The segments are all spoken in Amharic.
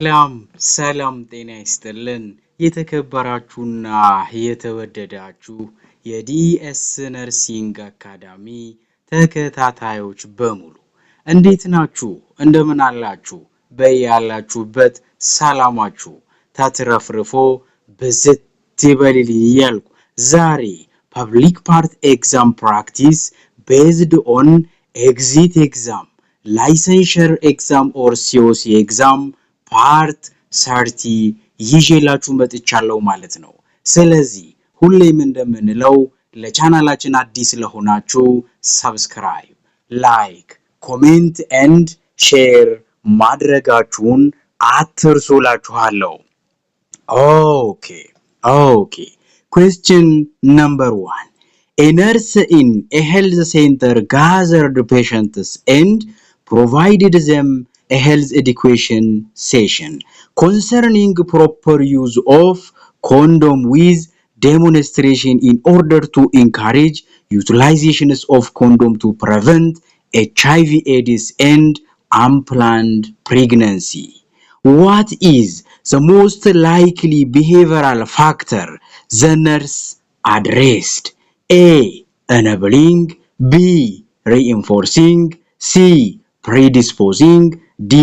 ሰላም ጤና ይስጥልን የተከበራችሁና የተወደዳችሁ የዲኤስ ነርሲንግ አካዳሚ ተከታታዮች በሙሉ እንዴት ናችሁ? እንደምን አላችሁ? በያላችሁበት ሰላማችሁ ተትረፍርፎ በዘት ይበልልኝ እያልኩ ዛሬ ፐብሊክ ፓርት ኤግዛም ፕራክቲስ ቤዝድ ኦን ኤግዚት ኤግዛም ላይሰንሸር ኤግዛም ኦር ሲኦሲ ኤግዛም ፓርት 30 ይዤላችሁ መጥቻለሁ ማለት ነው። ስለዚህ ሁሌም እንደምንለው ለቻናላችን አዲስ ለሆናችሁ ሰብስክራይብ፣ ላይክ፣ ኮሜንት ኤንድ ሼር ማድረጋችሁን አትርሱላችኋለሁ። ኦኬ question number 1. A nurse in a health center gathered patients and provided them a health education session concerning proper use of condom with demonstration in order to encourage utilizations of condom to prevent HIV/AIDS and unplanned pregnancy. What is the most likely behavioral factor the nurse addressed? A. Enabling, B. Reinforcing, C. Predisposing, D.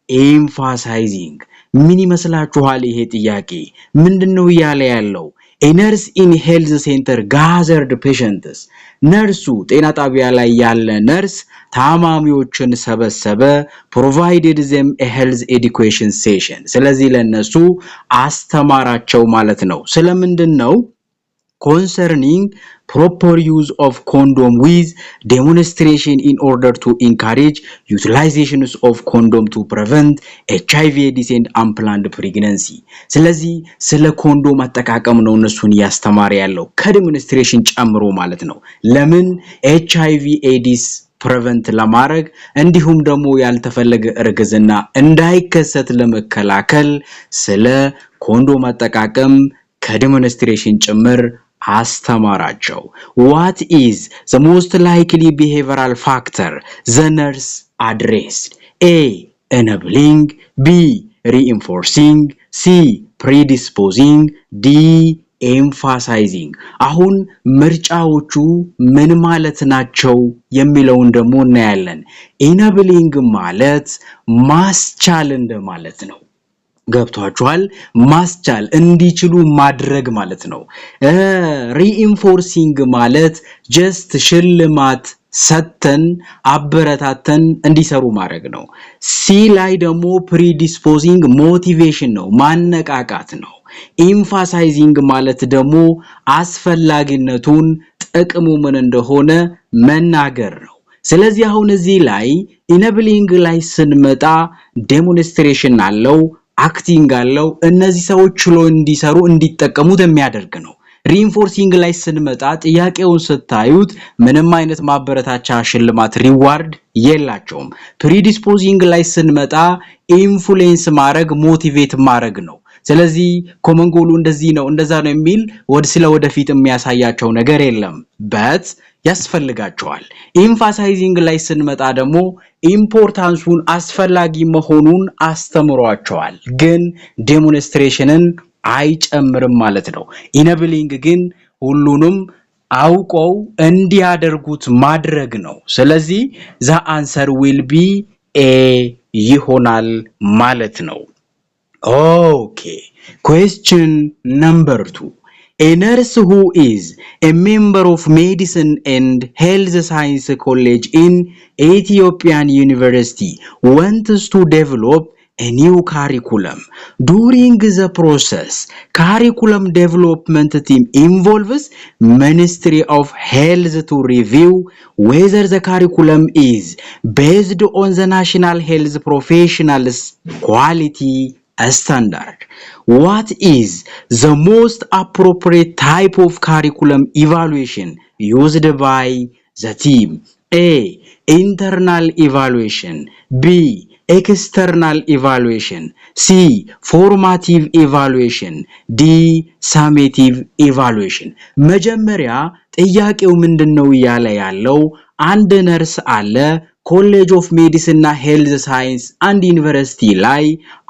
Emphasizing. ምን ይመስላችኋል ይሄ ጥያቄ? ምንድነው ያለ ያለው? A nurse in health center gathered patients. ነርሱ ጤና ጣቢያ ላይ ያለ ነርስ ታማሚዎችን ሰበሰበ provided them a health education session. ስለዚህ ለነሱ አስተማራቸው ማለት ነው። ስለምንድነው? Concerning proper use of condom with demonstration in order to encourage utilizations of condom to prevent HIV/AIDS and unplanned pregnancy. ስለዚህ ስለ ኮንዶም አጠቃቀም ነው እነሱን ያስተማረ ያለው ከዲሞንስትሬሽን ጨምሮ ማለት ነው። ለምን HIV/AIDS ፕሪቨንት ለማድረግ እንዲሁም ደግሞ ያልተፈለገ እርግዝና እንዳይከሰት ለመከላከል ስለ ኮንዶም አጠቃቀም ከዲሞንስትሬሽን ጭምር አስተማራቸው። What is the most likely behavioral factor the nurse addressed? A. Enabling, B. Reinforcing, C. Predisposing, D. Emphasizing. አሁን ምርጫዎቹ ምን ማለት ናቸው የሚለውን ደግሞ እናያለን። Enabling ማለት ማስቻል እንደማለት ነው። ገብቷችኋል? ማስቻል እንዲችሉ ማድረግ ማለት ነው። ሪኢንፎርሲንግ ማለት ጀስት ሽልማት ሰተን አበረታተን እንዲሰሩ ማድረግ ነው። ሲ ላይ ደግሞ ፕሪዲስፖዚንግ ሞቲቬሽን ነው፣ ማነቃቃት ነው። ኢምፋሳይዚንግ ማለት ደግሞ አስፈላጊነቱን ጥቅሙ ምን እንደሆነ መናገር ነው። ስለዚህ አሁን እዚህ ላይ ኢነብሊንግ ላይ ስንመጣ ዴሞንስትሬሽን አለው፣ አክቲንግ አለው። እነዚህ ሰዎች ችሎ እንዲሰሩ እንዲጠቀሙት የሚያደርግ ነው። ሪኢንፎርሲንግ ላይ ስንመጣ ጥያቄውን ስታዩት ምንም አይነት ማበረታቻ ሽልማት ሪዋርድ የላቸውም። ፕሪዲስፖዚንግ ላይ ስንመጣ ኢንፍሉዌንስ ማድረግ ሞቲቬት ማድረግ ነው። ስለዚህ ኮመን ጎሉ እንደዚህ ነው እንደዛ ነው የሚል ወደፊት የሚያሳያቸው ነገር የለም በት ያስፈልጋቸዋል። ኢምፋሳይዚንግ ላይ ስንመጣ ደግሞ ኢምፖርታንሱን አስፈላጊ መሆኑን አስተምሯቸዋል፣ ግን ዴሞንስትሬሽንን አይጨምርም ማለት ነው። ኢነብሊንግ ግን ሁሉንም አውቀው እንዲያደርጉት ማድረግ ነው። ስለዚህ the answer will be A ይሆናል ማለት ነው። Okay, question number 2. A nurse who is a member of Medicine and Health Science College in Ethiopian University wants to develop a new curriculum. During the process, curriculum development team involves Ministry of Health to review whether the curriculum is based on the National Health Professionals Quality Standard. What is the most appropriate type of curriculum evaluation used by the team? A. Internal evaluation, B. External evaluation, C. Formative evaluation, D. Summative evaluation. መጀመሪያ ጥያቄው ምንድነው ያለ ያለው አንድ ነርስ አለ ኮሌጅ ኦፍ ሜዲሲን እና ሄልዝ ሳይንስ አንድ ዩኒቨርሲቲ ላይ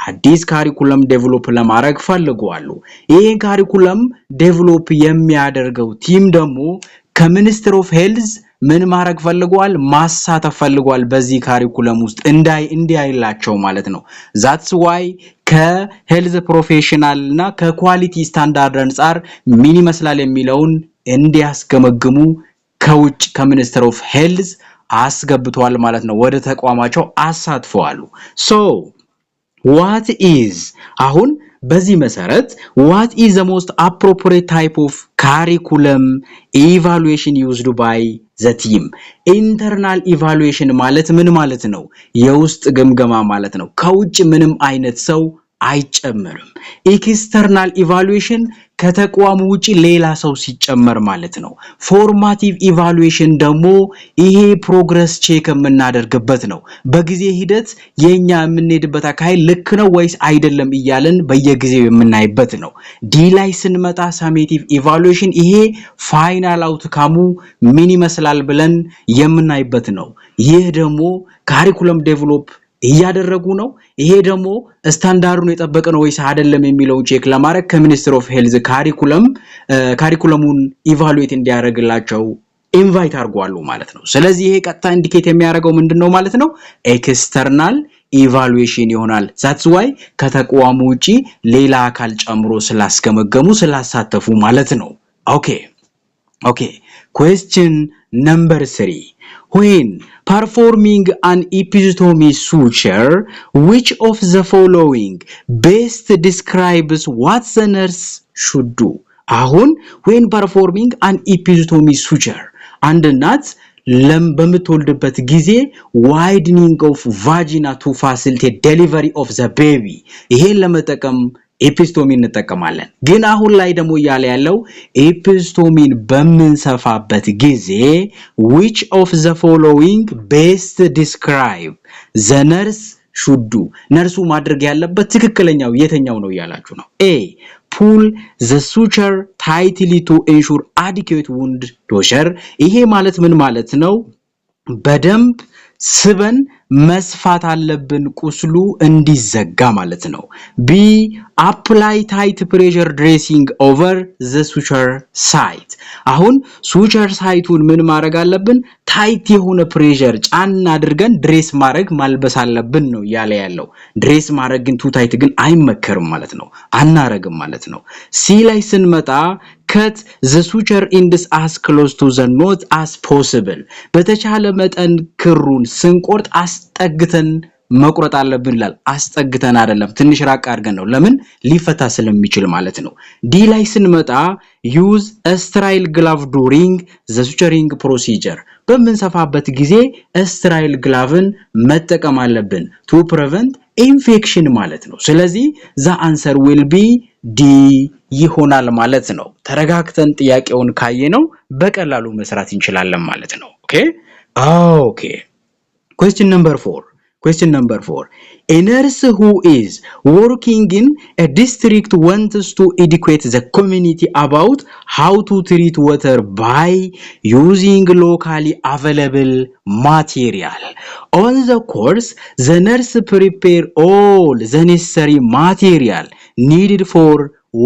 አዲስ ካሪኩለም ዴቨሎፕ ለማድረግ ፈልገዋል ይሄን ካሪኩለም ዴቨሎፕ የሚያደርገው ቲም ደግሞ ከሚኒስትር ኦፍ ሄልዝ ምን ማድረግ ፈልገዋል ማሳተፍ ፈልገዋል በዚህ ካሪኩለም ውስጥ እንዲያይላቸው ማለት ነው that's why ከሄልዝ ፕሮፌሽናል እና ከኳሊቲ ስታንዳርድ አንፃር ምን ይመስላል የሚለውን እንዲያስገመግሙ ከውጭ ከሚኒስትር ኦፍ ሄልዝ አስገብቷል ማለት ነው ወደ ተቋማቸው አሳትፈዋል so what is አሁን በዚህ መሰረት what is the most appropriate type of curriculum evaluation used by the team internal evaluation ማለት ምን ማለት ነው የውስጥ ግምገማ ማለት ነው ከውጭ ምንም አይነት ሰው አይጨመርም external evaluation ከተቋሙ ውጪ ሌላ ሰው ሲጨመር ማለት ነው formative evaluation ደግሞ ይሄ ፕሮግረስ ቼክ የምናደርግበት ነው በጊዜ ሂደት የኛ የምንሄድበት አካሄድ ልክ ነው ወይስ አይደለም ይያለን በየጊዜው የምናይበት ነው ዲ ላይ ስንመጣ summative evaluation ይሄ ፋይናል አውትካሙ ምን ይመስላል ብለን የምናይበት ነው ይሄ ደግሞ ካሪኩለም ዴቨሎፕ እያደረጉ ነው ይሄ ደግሞ ስታንዳርዱን የጠበቀ ነው ወይስ አይደለም የሚለው ቼክ ለማድረግ ከሚኒስትር ኦፍ ሄልዝ ካሪኩለሙን ኢቫሉዌት እንዲያደርግላቸው ኢንቫይት አድርጓሉ ማለት ነው ስለዚህ ይሄ ቀጥታ ኢንዲኬት የሚያደርገው ምንድነው ማለት ነው ኤክስተርናል ኢቫሉዌሽን ይሆናል that's why ከተቋሙ ውጪ ሌላ አካል ጨምሮ ስላስገመገሙ ስላሳተፉ ማለት ነው okay question number 3 when performing an episiotomy suture which of the following best describes what the nurse should do አሁን when performing an episiotomy suture አንድ እናት በምትወልድበት ጊዜ widening of vagina to facilitate delivery of the baby ይሄን ለመጠቀም ኤፒስቶሚን እንጠቀማለን ግን አሁን ላይ ደግሞ ያለው ኤፒስቶሚን በመንሰፋበት ጊዜ which of the following best describe the nurse should do ነርሱ ማድረግ ያለበት ትክክለኛው የትኛው ነው ያላችሁ ነው a pull the suture tightly to ensure adequate wound closure ይሄ ማለት ምን ማለት ነው በደንብ ስበን መስፋት አለብን ቁስሉ እንዲዘጋ ማለት ነው b apply tight pressure dressing over the suture site አሁን suture site-ን ምን ማድረግ አለብን ታይት የሆነ ፕሬሸር ጫን አድርገን ድሬስ ማድረግ ማልበስ አለብን ነው ያለው ድሬስ ማድረግ ግን ቱ ታይት ግን አይመከርም ማለት ነው አናረግም ማለት ነው c ላይ ስንመጣ cut the suture ends as close to the knot as possible በተቻለ መጠን ክሩን ስንቆርጥ አስጠግተን መቁረጥ አለብን ይላል አስጠግተን አይደለም ትንሽ ራቅ አድርገን ነው ለምን ሊፈታ ስለሚችል ማለት ነው ዲ ላይ ስንመጣ use a sterile glove during the suturing procedure በመንሰፋበት ጊዜ sterile glove-ን መጠቀም አለብን to prevent infection ማለት ነው ስለዚህ the answer will be D ይሆናል ማለት ነው ተረጋግተን ጥያቄውን ካየነው በቀላሉ መስራት እንችላለን ማለት ነው okay question number 4 a nurse who is working in a district wants to educate the community about how to treat water by using locally available material on the course the nurse prepare all the necessary material needed for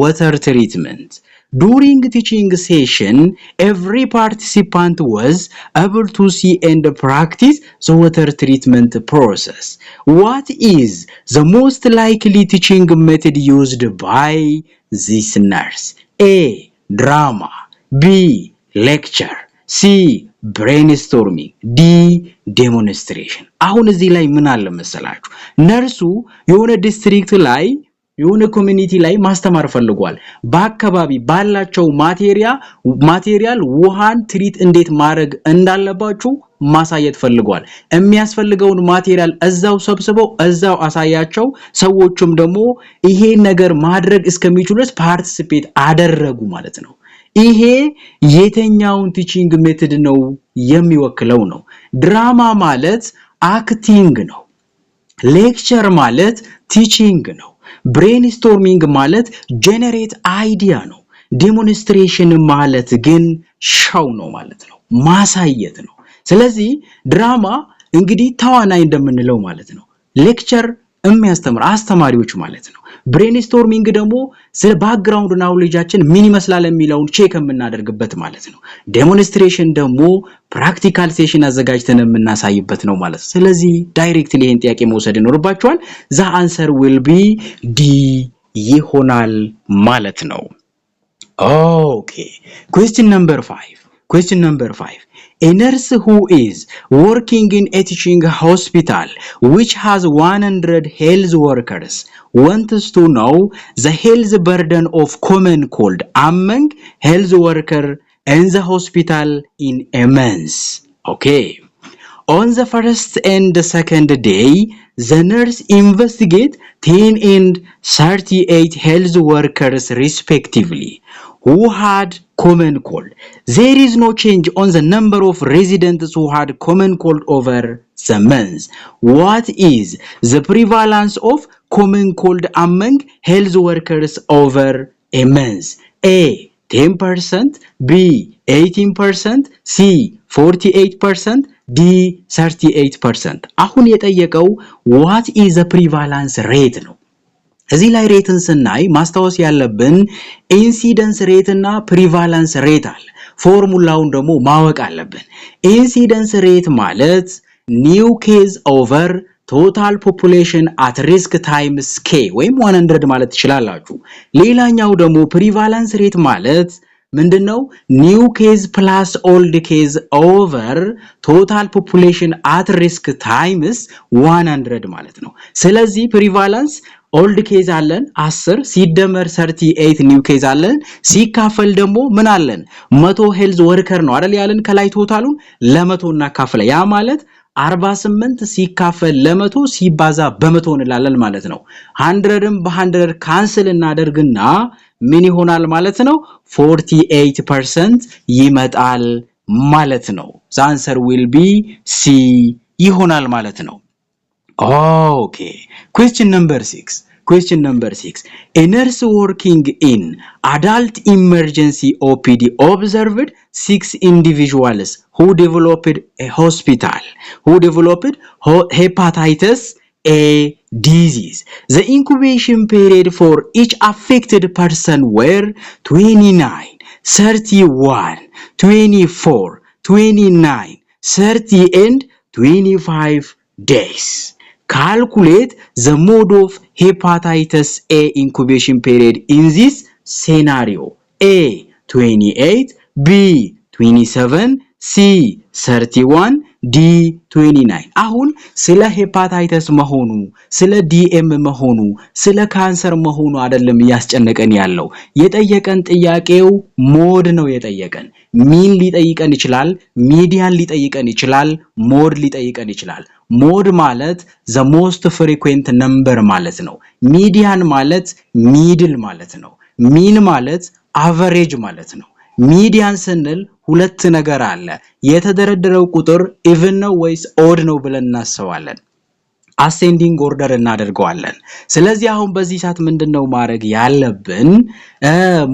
water treatment during teaching session every participant was able to see and practice the water treatment process what is the most likely teaching method used by this nurse a drama b lecture c brainstorming d demonstration አሁን እዚህ ላይ ምን አለ መሰላችሁ ነርሱ የሆነ ዲስትሪክት ላይ የሆነ ኮሚኒቲ ላይ ማስተማር ፈልጓል በአካባቢ ባላቸው ማቴሪያል ውሃን ትሪት እንዴት ማድረግ እንዳለባችሁ ማሳየት ፈልጓል የሚያስፈልገውን ማቴሪያል እዛው ሰብስበው እዛው አሳያቸው ሰዎችም ደግሞ ይሄ ነገር ማድረግ እስከሚችሉስ ፓርቲሲፔት አደረጉ ማለት ነው ይሄ የተኛውን ቲቺንግ ሜተድ ነው የሚወክለው ነው ድራማ ማለት አክቲንግ ነው ሌክቸር ማለት ቲቺንግ ነው brainstorming ማለት generate idea ነው demonstration ማለት ግን show ነው ማለት ነው ማሳየት ነው ስለዚህ ድራማ እንግዲህ ተዋናይ እንደምንለው ማለት ነው ሌክቸር የሚያስተምር አስተማሪዎች ማለት ነው ብሬንስቶርሚንግ ደግሞ ስለ ባክግራውንድ ናውሌጃችን ምን ይመስላል የሚለውን ቼክ የምናደርግበት ማለት ነው ዴሞንስትሬሽን ደግሞ ፕራክቲካል ሴሽን አዘጋጅተን የምናሳይበት ነው ማለት ስለዚህ ዳይሬክትሊ ይሄን ጥያቄ መውሰድ ይኖርባችኋል the answer will be D ይሆናል ማለት ነው okay question number 5 A nurse who is working in a teaching hospital which has 100 health workers wants to know the health burden of common cold among health workers in the hospital in a month. Okay. On the first and the second day, the nurse investigate 10 and 38 health workers respectively who had common cold. There is no change on the number of residents who had common cold over the month. What is the prevalence of common cold among health workers over a month? A. 10%, B. 18%, C. 48%, D. 38%. አሁን የጠየቀው what is the prevalence rate ነው እዚህ ላይ ሬትን ስናይ ማስታወስ ያለብን ኢንሲደንስ ሬት እና ፕሪቫለንስ ሬት አለ ፎርሙላውን ደግሞ ማወቅ አለብን ኢንሲደንስ ሬት ማለት ኒው ኬዝ ኦቨር ቶታል ፖፑሌሽን አት ሪስክ ታይምስ k ወይም 100 ማለት ትችላላችሁ ሌላኛው ደግሞ ፕሪቫለንስ ሬት ማለት ምንድነው ኒው ኬዝ ፕላስ ኦልድ ኬዝ ኦቨር ቶታል ፖፑሌሽን አት ሪስክ ታይምስ 100 ማለት ነው ስለዚህ ፕሪቫለንስ ኦልድ ኬዝ አለን 10 ሲደመር 38 ኒው ኬዝ አለን ሲካፈል ደግሞ ምን አለን 100 ሄልዝ ወርከር ነው አይደል ያለን ከላይ ቶታሉን ለ100 እናካፍለ ያ ማለት 48 ሲካፈል ለ100 ሲባዛ በ100 እንላለን ማለት ነው 100ም በ100 ካንስል እናደርግና ምን ይሆናል ማለት ነው 48% ይመጣል ማለት ነው the answer will be C ይሆናል ማለት ነው Okay. Question number 6. A nurse working in adult emergency OPD observed 6 individuals who developed hepatitis A disease. The incubation period for each affected person were 29, 31, 24, 29, 30 and 25 days. Calculate the mode of hepatitis A incubation period in this scenario. A. 28, B. 27, C. 31, D. 29. አሁን ስለ ሄፓታይተስ መሆኑ ስለ ዲኤም መሆኑ ስለ ካንሰር መሆኑ አይደለም ያስጨነቀን ያለው የጠየቀን ጥያቄው ሞድ ነው የጠየቀን ሚን ሊጠይቀን ይችላል ሚዲያን ሊጠይቀን ይችላል ሞድ ሊጠይቀን ይችላል ሞድ ማለት the most frequent number ማለት ነው ሚዲያን ማለት ሚድል ማለት ነው ሚን ማለት አቨሬጅ ማለት ነው ሚዲያን ስንል ሁለት ነገር አለ የተደረደረው ቁጥር ኢቭን ነው ወይስ ኦድ ነው ብለን እናስባለን አሴንዲንግ ኦርደር እናደርገዋለን ስለዚህ አሁን በዚህ ሰዓት ምንድነው ማድረግ ያለብን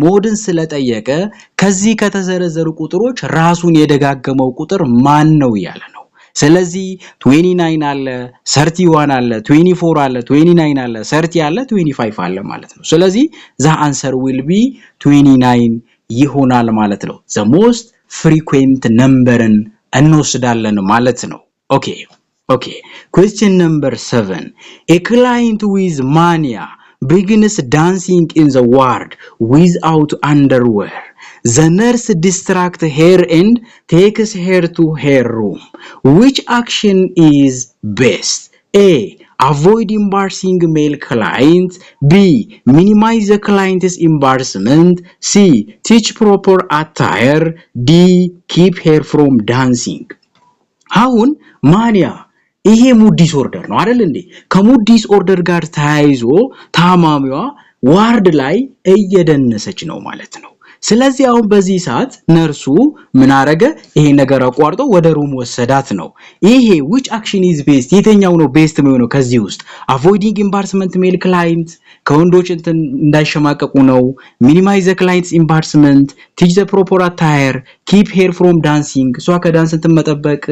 ሞድን ስለጠየቀ ከዚህ ከተዘረዘሩ ቁጥሮች ራሱን የደጋገመው ቁጥር ማን ነው ያለ ነው ስለዚህ 29 አለ 31 አለ 24 አለ 29 አለ 30 አለ 25 አለ ማለት ነው ስለዚህ the answer will be 29 ይሆናል ማለት ነው the most frequent numberን እንወስዳለን ማለት ነው okay question number 7 a client with mania begins dancing in the ward without underwear the nurse distracts her and takes her to her room which action is best A. Avoid embarrassing male clients. B. Minimize the client's embarrassment. C. Teach proper attire. D. Keep her from dancing. አሁን ማኒያ ይሄ ሙድ ዲስኦርደር ነው አይደል እንዴ ከሙድ ዲስኦርደር ጋር ተያይዞ ታማሚዋ ዋርድ ላይ እየደነሰች ነው ማለት ነው ስለዚህ አሁን በዚህ ሰዓት ነርሱ ምን አረገ ይሄ ነገር አቋርጦ ወደ ሩም ወሰዳት ነው ይሄ which action is best የትኛው ነው ቤስት የሚሆነው ከዚህ ውስጥ avoiding embarrassment male client ከወንዶች እንዳይሸማቀቁ ነው minimize the client's embarrassment teach the proper attire keep hair from dancing ሷ ከዳንስ እንትን መጠበቅ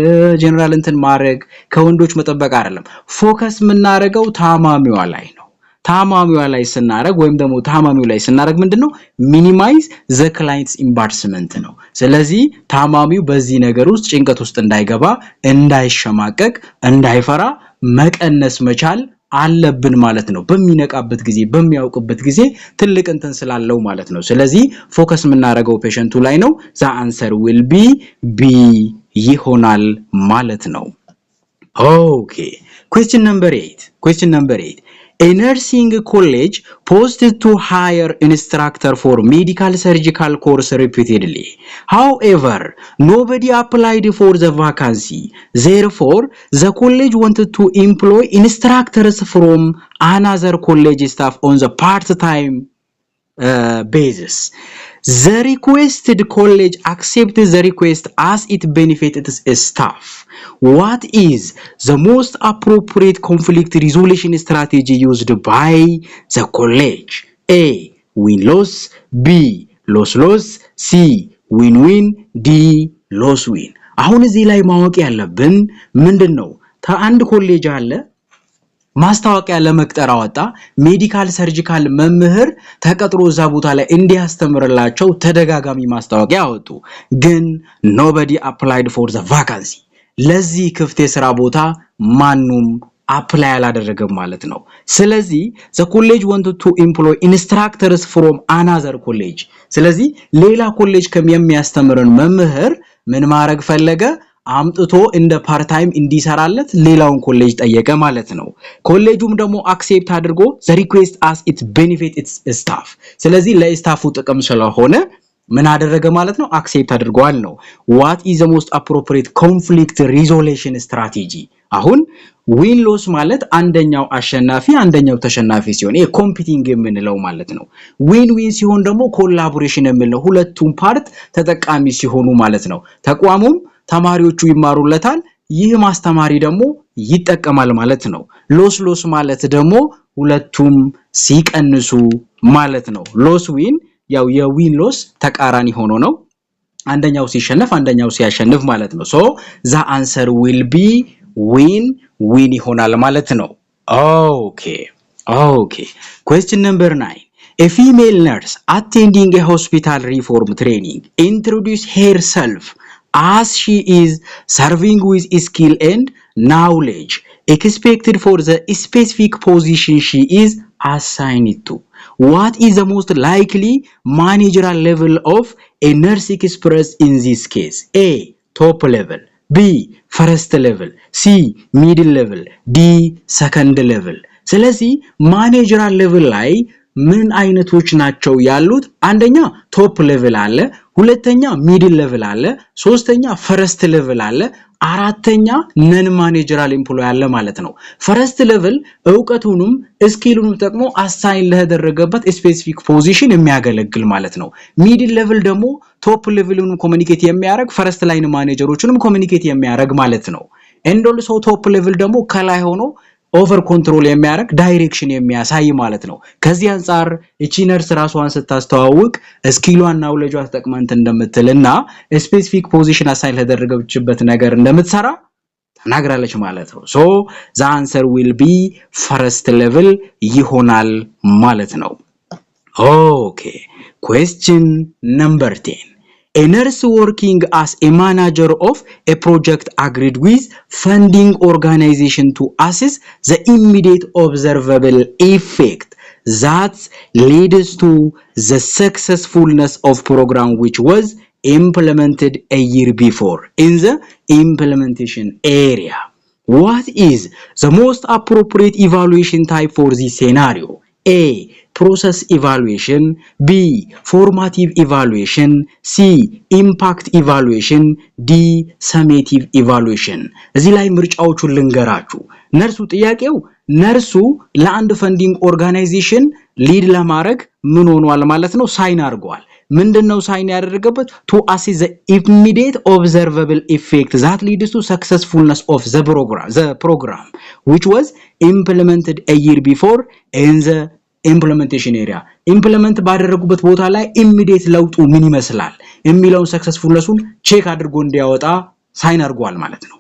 ጀነራል እንትን ማድረግ ከወንዶች መጠበቅ አይደለም ፎከስ ምናረገው ታማሚዋ ላይ ነው ታማሚዋ ላይ ስናረግ ወይም ደግሞ ታማሚው ላይ ስናረግ ምንድነው ሚኒማይዝ ዘ ክላይንትስ ኢምባርስመንት ነው ስለዚህ ታማሚው በዚህ ነገር ውስጥ ጭንቀት ውስጥ እንዳይገባ እንዳይሸማቀቅ እንዳይፈራ መቀነስ መቻል አለብን ማለት ነው በሚነቃበት ጊዜ በሚያውቅበት ጊዜ ትልቅ እንትን ስላለው ማለት ነው ስለዚህ ፎከስ ምናረገው ፔሸንቱ ላይ ነው the answer will be B ይሆናል ማለት ነው okay question number 8 A nursing college posted to hire instructor for medical surgical course repeatedly. However, nobody applied for the vacancy. Therefore, the college wanted to employ instructors from another college staff on the part-time basis. The requested college accepted the request as it benefited its staff. What is the most appropriate conflict resolution strategy used by the college? A. Win-loss. B. Loss-loss. C. Win-win. D. Loss-win. አሁን እዚህ ላይ ማወቅ ያለብን ምንድነው አንድ ኮሌጅ አለ ማስታወቂያ ለመቅጠር አወጣ ሜዲካል ሰርጂካል መምህር ተቀጥሮ እዛ ቦታ ላይ እንዲያስተምርላቸው ተደጋጋሚ ማስታወቂያ አወጡ ግን nobody applied for the vacancy ለዚህ ክፍት የሥራ ቦታ ማንኑም አፕላይ አላደረገም ማለት ነው ስለዚህ the college wanted to employ instructors from another college ስለዚህ ሌላ ኮሌጅ ከሚያስተምረን መምህር ምን ማድረግ ፈለገ አምጥቶ እንደ ፓርት ታይም እንዲሰራለት ሌላውን ኮሌጅ ጠየቀ ማለት ነው ኮሌጁም ደግሞ አክሴፕት አድርጎ the request as it benefit its staff ስለዚህ ለስታፉ ጥቅም ስለሆነ ምን አደረገ ማለት ነው አክሴፕት አድርጓል ነው what is the most appropriate conflict resolution strategy አሁን win loss ማለት አንደኛው አሸናፊ አንደኛው ተሸናፊ ሲሆን ይሄ ኮምፒቲንግ የምንለው ማለት ነው win win ሲሆን ደግሞ ኮላቦሬሽን የምንለው ሁለቱም ፓርት ተጠቃሚ ሲሆኑ ማለት ነው ተቋሙም ተማሪዎቹ ይማሩለታል ይህ ማስተማሪ ደግሞ ይጠቀማል ማለት ነው ሎስ ማለት ደግሞ ሁለቱም ሲቀንሱ ማለት ነው ሎስ ዊን ያው የዊን ሎስ ተቃራኒ ሆኖ ነው አንደኛው ሲሸነፍ አንደኛው ሲያሸንፍ ማለት ነው so the answer will be win ይሆናል ማለት ነው okay question number 9 A female nurse attending a hospital reform training introduced herself as she is serving with skill and knowledge expected for the specific position she is assigned to. What is the most likely managerial level of a nurse expressed in this case? A. Top level. B. First level. C. Middle level. D. Second level. ስለዚህ managerial level ላይ ምን አይነቶች ናቸው ያሉት አንደኛ ቶፕ ሌቭል አለ ሁለተኛ ሚድል ሌቭል አለ ሶስተኛ ፈርስት ሌቭል አለ አራተኛ ነን ማኔጀራል ኤምፕሎይ አለ ማለት ነው ፈርስት ሌቭል ዕውቀቱንም ስኪሉንም ተጠቅሞ አሳይን ለተደረገበት ስፔሲፊክ ፖዚሽን የሚያገለግል ማለት ነው ሚድል ሌቭል ደግሞ ቶፕ ሌቭሉን ኮሙኒኬት የሚያደርግ ፈርስት ላይን ማኔጀሮችንም ኮሙኒኬት የሚያደርግ ማለት ነው ኤንድ ኦልሶ ቶፕ ሌቭል ደግሞ ከላይ ሆኖ ኦቨር ኮንትሮል የሚያደርግ ዳይሬክሽን የሚያሳይ ማለት ነው ከዚህ አንፃር እቺ ነርስ ራሷን ስታስተዋውቅ ስኪሏን ናውሌጇ ተጠቅመንት እንደምትልና ስፔሲፊክ ፖዚሽን አሳይን ለተደረገችበት ነገር እንደምትሰራ ተናግራለች ማለት ነው so the answer will be first level ይሆናል ማለት ነው okay question number 10 A nurse working as a manager of a project agreed with funding organization to assess the immediate observable effect that leads to the successfulness of program which was implemented a year before in the implementation area. What is the most appropriate evaluation type for this scenario? A. Process evaluation. B. Formative evaluation. C. Impact evaluation. D. Summative evaluation. እዚህ ላይ ምርጫዎቹን ልንገራችሁ ነርሱ ጥያቄው ነርሱ ለአንድ ፈንዲንግ ኦርጋናይዜሽን ሊድ ለማድረግ ምን ሆኗል ማለት ነው ሳይን አድርጓል ምንድነው ሳይን ያደረገበት to assess the immediate observable effect that leads to successfulness of the program which was implemented a year before in the implementation area implement ባደረጉበት ቦታ ላይ immediate ለውጡ ምን ይመስላል የሚለውን successfulnessን ቼክ አድርጎ እንዲያወጣ ሳይን አድርጓል ማለት ነው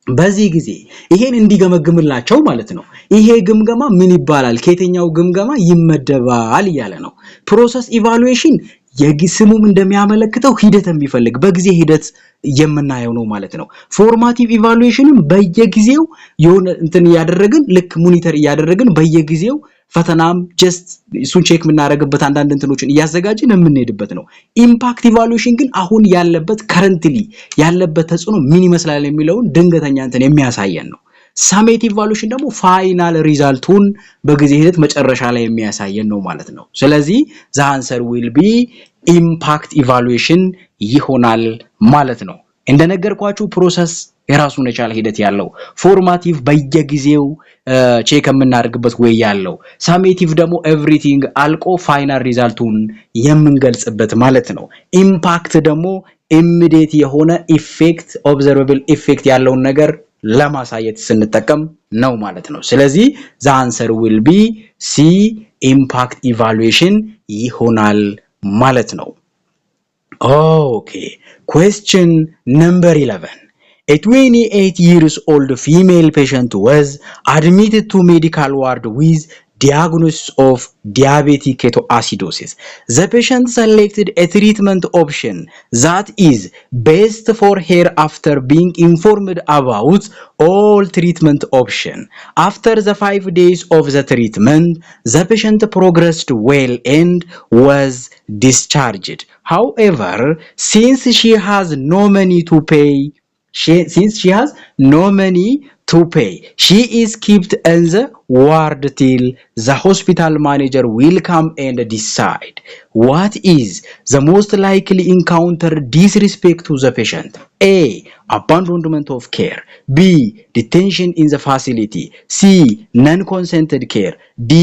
በዚህ ጊዜ ይሄን እንዲገመግምላቸው ማለት ነው ይሄ ግምገማ ምን ይባላል ከየትኛው ግምገማ ይመደባል ይያለ ነው ፕሮሰስ ኢቫሉዌሽን የግስሙም እንደሚያመለክተው ሂደትን ቢፈልግ በጊዜ ሂደት የምናየው ነው ማለት ነው ፎርማቲቭ ኢቫሉዌሽንም በየጊዜው የሆነ እንትን ያደረግን ልክ ሞኒተር ያደረግን በየጊዜው ፈተናም ጀስት እሱን ቼክ ምናረግበት አንዳንድ እንትኖችን ያዘጋጅን የምንሄድበት ነው ኢምፓክት ኢቫሉዌሽን ግን አሁን ያለበት ከረንትሊ ያለበት ተጽዕኖ ምን ይመስላል የሚለውን ድንገተኛ እንትን የሚያሳየን ነው ሳሜት ኢቫሉዌሽን ደግሞ ፋይናል ሪዛልቱን በጊዜ ሂደት መጨረሻ ላይ የሚያሳየን ነው ማለት ነው ስለዚህ the answer will be impact evaluation ይሆናል ማለት ነው እንደነገርኳችሁ ፕሮሰስ የራሱን የቻለ ሂደት ያለው ፎርማቲቭ በየጊዜው ቼክ የምናደርግበት ወይ ያለው ሳሜቲቭ ደግሞ ኤቭሪቲንግ አልቆ ፋይናል ሪዛልቱን የምንገልጽበት ማለት ነው ኢምፓክት ደግሞ ኢሚዲየት የሆነ ኢፌክት ኦብዘርቨብል ኢፌክት ያለውን ነገር ለማሳየት ስንጠቀም ነው ማለት ነው ስለዚህ the answer will be C impact evaluation ይሆናል ማለት ነው okay question number 11 A 28 years old female patient was admitted to medical ward with diagnosis of diabetic ketoacidosis. The patient selected a treatment option that is best for her after being informed about all treatment options. After the 5 days of the treatment, the patient progressed well and was discharged. However, since she has no money to pay, she is kept in the ward till the hospital manager will come and decide. What is the most likely encounter disrespect to the patient? A. Abandonment of care. B. Detention in the facility. C. Non-consented care. D.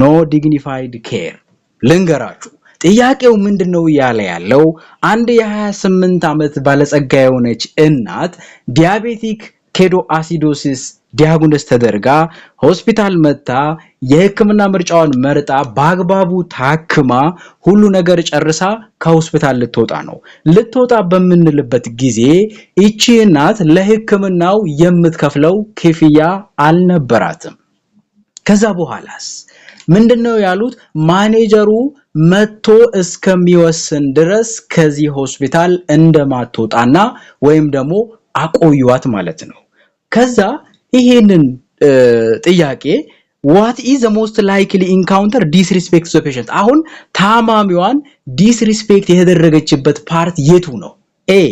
No dignified care. ልንገራችሁ ጥያቄው ምንድነው ያለው አንድ የ28 ዓመት ባለጸጋ የሆነች እናት ዲያቤቲክ ኬቶአሲዶሲስ ዲያግኖስ ተደርጋ ሆስፒታል መጣ የህክምና ምርጫዋን መርጣ በአግባቡ ታክማ ሁሉ ነገር ጨርሳ ከሆስፒታል ልትወጣ በምንልበት ጊዜ እቺ እናት ለህክምናው የምትከፍለው ክፍያ አልነበራትም ከዛ በኋላስ ምንድነው ያሉት ማኔጀሩ መጥቶ እስከሚወስን ድረስ ከዚህ ሆስፒታል እንደማትወጣና ወይም ደግሞ አቆዩዋት ማለት ነው ከዛ ይሄንን ጥያቄ what is the most likely encounter disrespect to the patient አሁን ታማሚዋን disrespect የተደረገችበት ፓርት የቱ ነው A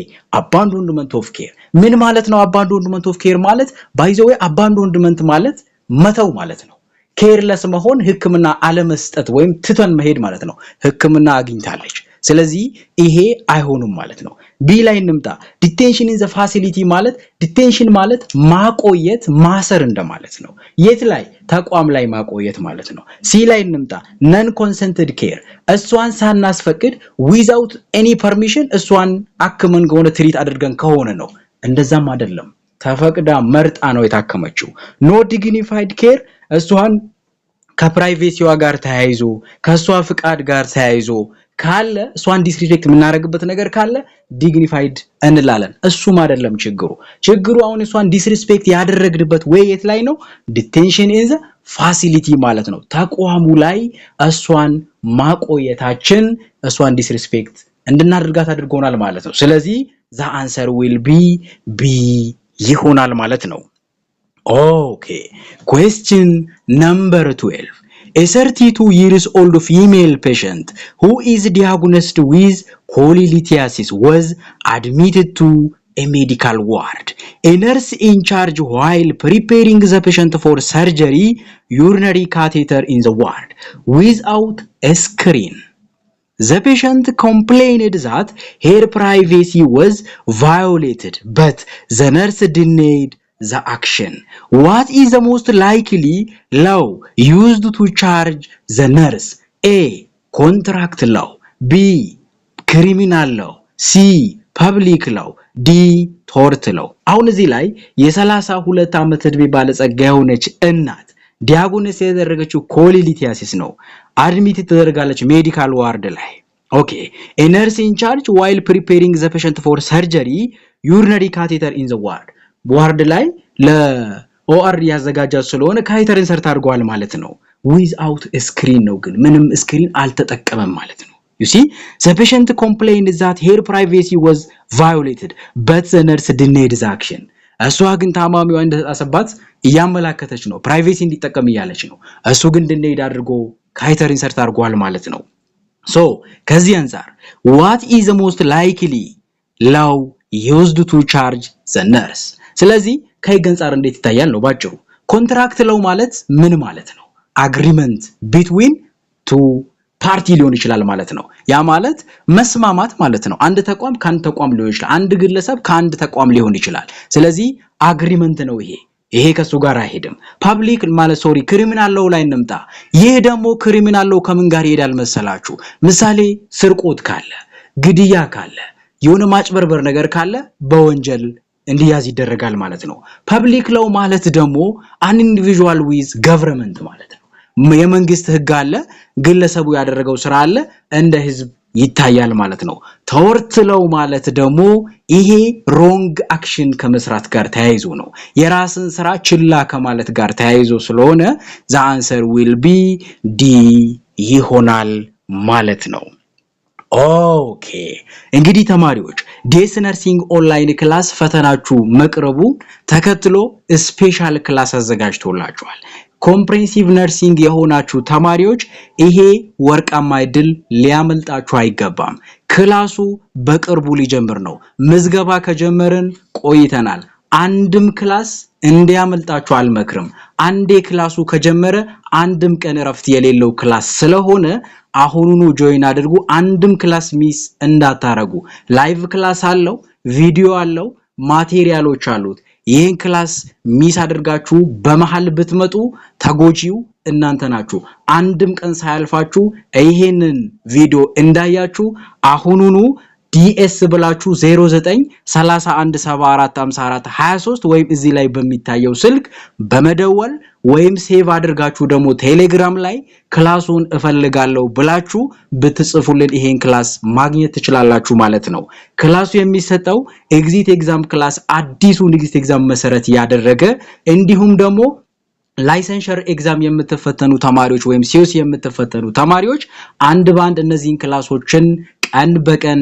abandonment of care ምን ማለት ነው abandonment of care ማለት by the way abandonment ማለት መተው ማለት ነው ኬርለስ መሆን ህክምና አለመስጠት ወይም ትተን መሄድ ማለት ነው ህክምና አግኝታለች ስለዚህ ይሄ አይሆንም ማለት ነው ቢ ላይ እንምጣ ዲቴንሽን ኢን ዘ ፋሲሊቲ ማለት ዲቴንሽን ማለት ማቆየት ማሰር እንደማለት ነው የት ላይ ተቋም ላይ ማቆየት ማለት ነው ሲ ላይ እንምጣ ነን ኮንሰንትድ ኬር እሷን ሳናስፈቅድ without any permission እሷን አክመን ከሆነ ትሪት አድርገን ከሆነ ነው እንደዛም አይደለም ተፈቅዳ መርጣ ነው የታከመችው ኖ ዲግኒፋይድ ኬር እሷን ከፕራይቬሲዋ ጋር ተያይዞ ከሷ ፍቃድ ጋር ተያይዞ ካለ እሷን ዲስሪስፔክት ምናረግበት ነገር ካለ ዲግኒፋይድ እንላለን እሱም አይደለም ችግሩ አሁን እሷን ዲስሪስፔክት ያደረግንበት ወይ የት ላይ ነው ዲቴንሽን ኢን ዘ ፋሲሊቲ ማለት ነው ተቋሙ ላይ እሷን ማቆየታችን እሷን ዲስሪስፔክት እንድናደርጋት አድርጎናል ማለት ነው ስለዚህ the answer will be B ይሆናል ማለት ነው Okay, question number 12. A 32 years old female patient who is diagnosed with cholelithiasis was admitted to a medical ward. A nurse in charge while preparing the patient for surgery urinary catheter in the ward without a screen. The patient complained that her privacy was violated, but the nurse denied the action. What is the most likely law used to charge the nurse? A. Contract law. B. ክሪሚናል ለው፣ ሲ ፐብሊክ ለው፣ ዲ ቶርት ለው። አሁን እዚህ ላይ የ32 ዓመት ዕድሜ ባለጸጋ የሆነች እናት ዲያግኖስ ያደረገችው ኮሊሊቲያሲስ ነው። አድሚት ተደርጋለች ሜዲካል ዋርድ ላይ። ኦኬ a nurse in charge while preparing the patient for surgery urinary catheter in the ward ዋርድ ላይ ለኦአር ያዘጋጃት ስለሆነ ካቴተር ኢንሰርት አድርጓል ማለት ነው። without a screen ነው ግን ምንም ስክሪን አልተጠቀመም ማለት ነው። you see the patient complained that her privacy was violated but the nurse denied the action እሷ ግን ታማሚዋ እንደተጣሰባት እያመላከተች ነው ፕራይቬሲ እንዲጠቀም እያለች ነው። እሱ ግን ዲኔድ አድርጎ ካቴተር ኢንሰርት አድርጓል ማለት ነው። so ከዚህ አንፃር what is the most likely law used to charge the nurse ስለዚህ ከህግ አንፃር እንዴት ይታያል ነው ባጭሩ። ኮንትራክት ላው ማለት ምን ማለት ነው? agreement between two ፓርቲ ሊሆን ይችላል ማለት ነው። ያ ማለት መስማማት ማለት ነው። አንድ ተቋም ካንድ ተቋም ሊሆን ይችላል፣ አንድ ግለሰብ ካንድ ተቋም ሊሆን ይችላል። ስለዚህ አግሪመንት ነው ይሄ ከሱ ጋር አይሄድም። ፐብሊክ ማለት ክሪሚናል ላው ላይ እንምጣ። ይሄ ደግሞ ክሪሚናል ላው ከምን ጋር ይሄዳል መሰላችሁ? ምሳሌ ስርቆት ካለ፣ ግድያ ካለ፣ የሆነ ማጭበርበር ነገር ካለ በወንጀል እንዲያዝ ይደረጋል ማለት ነው። ፐብሊክ ላው ማለት ደግሞ አን ኢንዲቪጁዋል ዊዝ ገቨርንመንት ማለት ነው። የመንግስት ህግ አለ፣ ግለሰቡ ያደረገው ስራ አለ፣ እንደ ህዝብ ይታያል ማለት ነው። ቶርት ላው ማለት ደግሞ ይሄ ሮንግ አክሽን ከመስራት ጋር ተያይዞ ነው። የራስን ስራ ችላ ከማለት ጋር ተያይዞ ስለሆነ the answer will be D ይሆናል ማለት ነው። ኦኬ እንግዲህ ተማሪዎች ዲኤስ ነርሲንግ ኦንላይን ክላስ ፈተናችሁ መቅረቡ ተከትሎ ስፔሻል ክላስ አዘጋጅቶላችኋል። ኮምፕሬሄንሲቭ ነርሲንግ የሆናችሁ ተማሪዎች ይሄ ወርቃማ እድል ሊያመልጣችሁ አይገባም። ክላሱ በቅርቡ ሊጀምር ነው። ምዝገባ ከጀመርን ቆይተናል። አንድም ክላስ እንዲያመልጣችሁ አልመክርም። አንዴ ክላሱ ከጀመረ አንድም ቀን እረፍት የሌለው ክላስ ስለሆነ አሁኑኑ ጆይን አድርጉ። አንድም ክላስ ሚስ እንዳታረጉ። ላይቭ ክላስ አለው፣ ቪዲዮ አለው፣ ማቴሪያሎች አሉት። ይሄን ክላስ ሚስ አድርጋችሁ በመሃል ብትመጡ ተጎጂው እናንተ ናችሁ። አንድም ቀን ሳያልፋችሁ ይሄንን ቪዲዮ እንዳያችሁ አሁኑኑ ዲኤስ ብላችሁ 0931745423 ወይም እዚህ ላይ በሚታየው ስልክ በመደወል ወይም ሴቭ አድርጋችሁ ደግሞ ቴሌግራም ላይ ክላሱን እፈልጋለሁ ብላችሁ ብትጽፉልን ይሄን ክላስ ማግኘት ትችላላችሁ ማለት ነው። ክላሱ የሚሰጠው ኤግዚት ኤግዛም ክላስ አዲሱን ኤግዚት ኤግዛም መሰረት ያደረገ እንዲሁም ደግሞ ላይሰንሸር ኤግዛም የምትፈተኑ ተማሪዎች ወይም ሲኦሲ የምትፈተኑ ተማሪዎች አንድ ባንድ እነዚህን ክላሶችን ቀን በቀን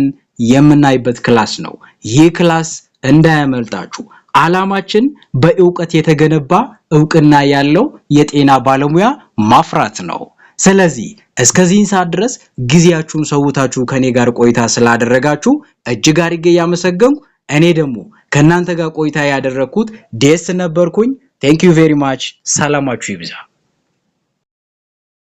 የምናይበት ክላስ ነው። ይህ ክላስ እንዳያመልጣችሁ። ዓላማችን በእውቀት የተገነባ እውቅና ያለው የጤና ባለሙያ ማፍራት ነው። ስለዚህ እስከዚህ ሰዓት ድረስ ጊዜያችሁን ሰውታችሁ ከኔ ጋር ቆይታ ስላደረጋችሁ እጅግ አድርጌ ያመሰግንኩ። እኔ ደግሞ ከናንተ ጋር ቆይታ ያደረኩት ዲኤስ ነበርኩኝ። Thank you very much. ሰላማችሁ ይብዛ።